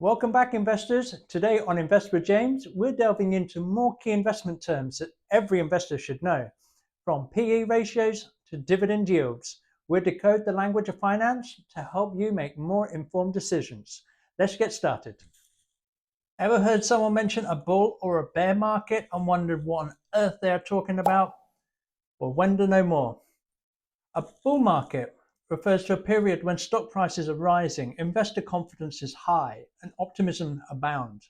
Welcome back, investors. Today on Invest with James, we're delving into more key investment terms that every investor should know, from PE ratios to dividend yields. We'll decode the language of finance to help you make more informed decisions. Let's get started. Ever heard someone mention a bull or a bear market and wondered what on earth they are talking about? Well, wonder no more. A bull market refers to a period when stock prices are rising, investor confidence is high, and optimism abounds.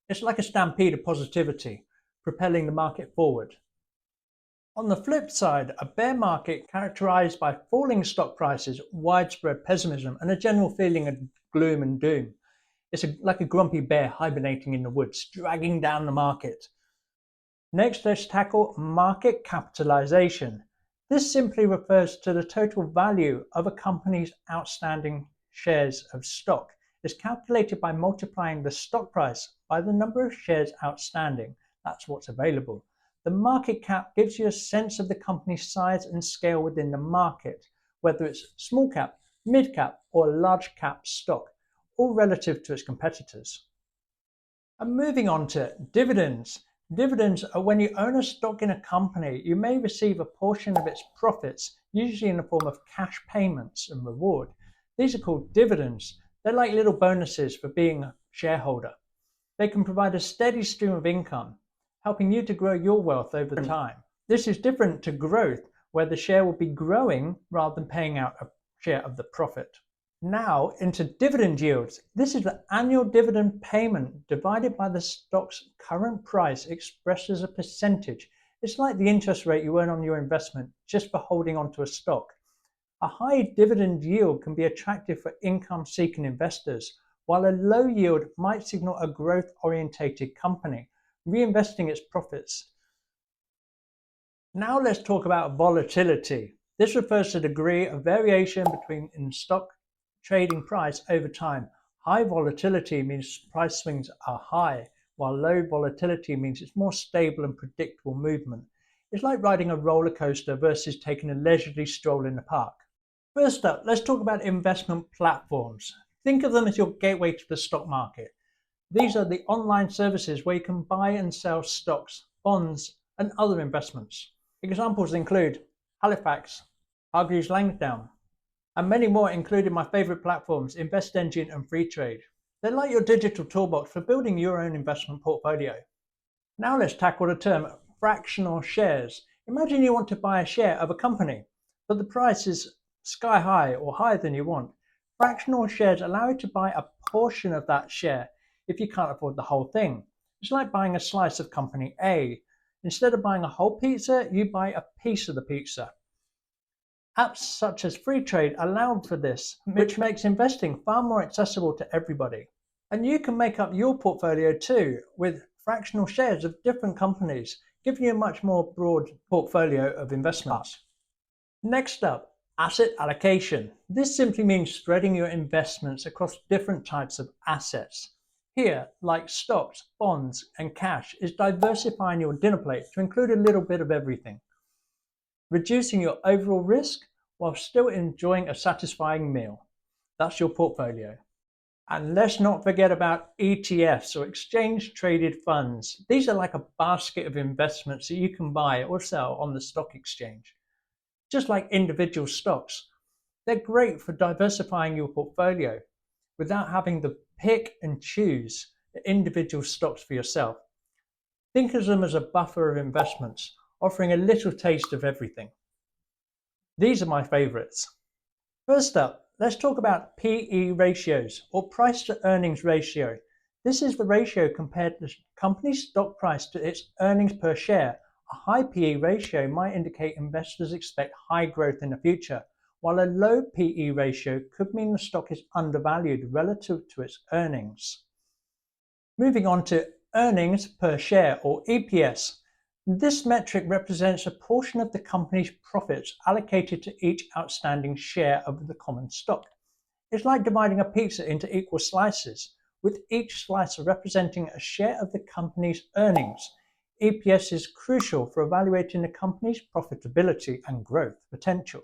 It's like a stampede of positivity, propelling the market forward. On the flip side, a bear market characterized by falling stock prices, widespread pessimism, and a general feeling of gloom and doom. It's like a grumpy bear hibernating in the woods, dragging down the market. Next, let's tackle market capitalization. This simply refers to the total value of a company's outstanding shares of stock. It's calculated by multiplying the stock price by the number of shares outstanding. That's what's available. The market cap gives you a sense of the company's size and scale within the market, whether it's small cap, mid cap, or large cap stock, all relative to its competitors. And moving on to dividends. Dividends are when you own a stock in a company, you may receive a portion of its profits, usually in the form of cash payments and reward. These are called dividends. They're like little bonuses for being a shareholder. They can provide a steady stream of income, helping you to grow your wealth over time. This is different to growth, where the share will be growing rather than paying out a share of the profit. Now into dividend yields. This is the annual dividend payment divided by the stock's current price expressed as a percentage. It's like the interest rate you earn on your investment just for holding onto a stock. A high dividend yield can be attractive for income-seeking investors, while a low yield might signal a growth-orientated company, reinvesting its profits. Now let's talk about volatility. This refers to the degree of variation between in stock trading price over time. High volatility means price swings are high, while low volatility means it's more stable and predictable movement. It's like riding a roller coaster versus taking a leisurely stroll in the park. First up, let's talk about investment platforms. Think of them as your gateway to the stock market. These are the online services where you can buy and sell stocks, bonds, and other investments. Examples include Halifax, Hargreaves Lansdown, and many more, including my favorite platforms, InvestEngine and Freetrade. They're like your digital toolbox for building your own investment portfolio. Now let's tackle the term fractional shares. Imagine you want to buy a share of a company, but the price is sky high or higher than you want. Fractional shares allow you to buy a portion of that share if you can't afford the whole thing. It's like buying a slice of company A. Instead of buying a whole pizza, you buy a piece of the pizza. Apps such as Freetrade allow for this, which makes investing far more accessible to everybody. And you can make up your portfolio too, with fractional shares of different companies, giving you a much more broad portfolio of investments. Next up, asset allocation. This simply means spreading your investments across different types of assets. Here, like stocks, bonds, and cash, is diversifying your dinner plate to include a little bit of everything, reducing your overall risk while still enjoying a satisfying meal. That's your portfolio. And let's not forget about ETFs, or exchange traded funds. These are like a basket of investments that you can buy or sell on the stock exchange. Just like individual stocks, they're great for diversifying your portfolio without having to pick and choose the individual stocks for yourself. Think of them as a buffer of investments, offering a little taste of everything. These are my favorites. First up, let's talk about PE ratios, or price to earnings ratio. This is the ratio compared to the company's stock price to its earnings per share. A high PE ratio might indicate investors expect high growth in the future, while a low PE ratio could mean the stock is undervalued relative to its earnings. Moving on to earnings per share, or EPS. This metric represents a portion of the company's profits allocated to each outstanding share of the common stock. It's like dividing a pizza into equal slices, with each slice representing a share of the company's earnings. EPS is crucial for evaluating the company's profitability and growth potential.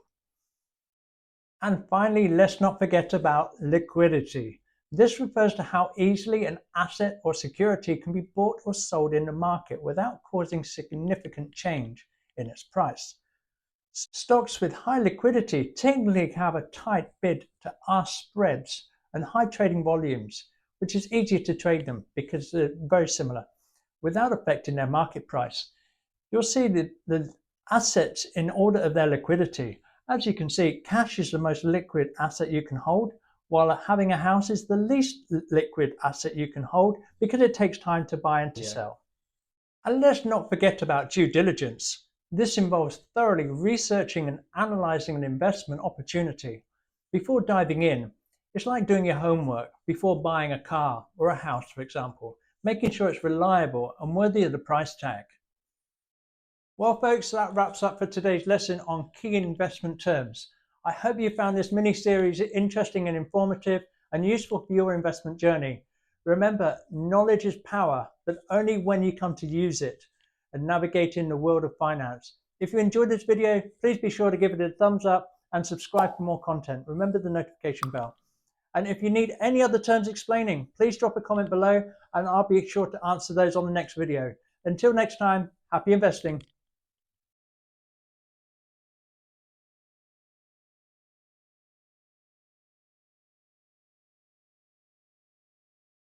And finally, let's not forget about liquidity. This refers to how easily an asset or security can be bought or sold in the market without causing significant change in its price. Stocks with high liquidity typically have a tight bid to ask spreads and high trading volumes, which is easier to trade them because they're very similar, without affecting their market price. You'll see the assets in order of their liquidity. As you can see, cash is the most liquid asset you can hold, while having a house is the least liquid asset you can hold because it takes time to buy and to sell. And let's not forget about due diligence. This involves thoroughly researching and analyzing an investment opportunity. Before diving in, it's like doing your homework before buying a car or a house, for example, making sure it's reliable and worthy of the price tag. Well, folks, that wraps up for today's lesson on key investment terms. I hope you found this mini-series interesting and informative and useful for your investment journey. Remember, knowledge is power, but only when you come to use it and navigate in the world of finance. If you enjoyed this video, please be sure to give it a thumbs up and subscribe for more content. Remember the notification bell. And if you need any other terms explaining, please drop a comment below and I'll be sure to answer those on the next video. Until next time, happy investing.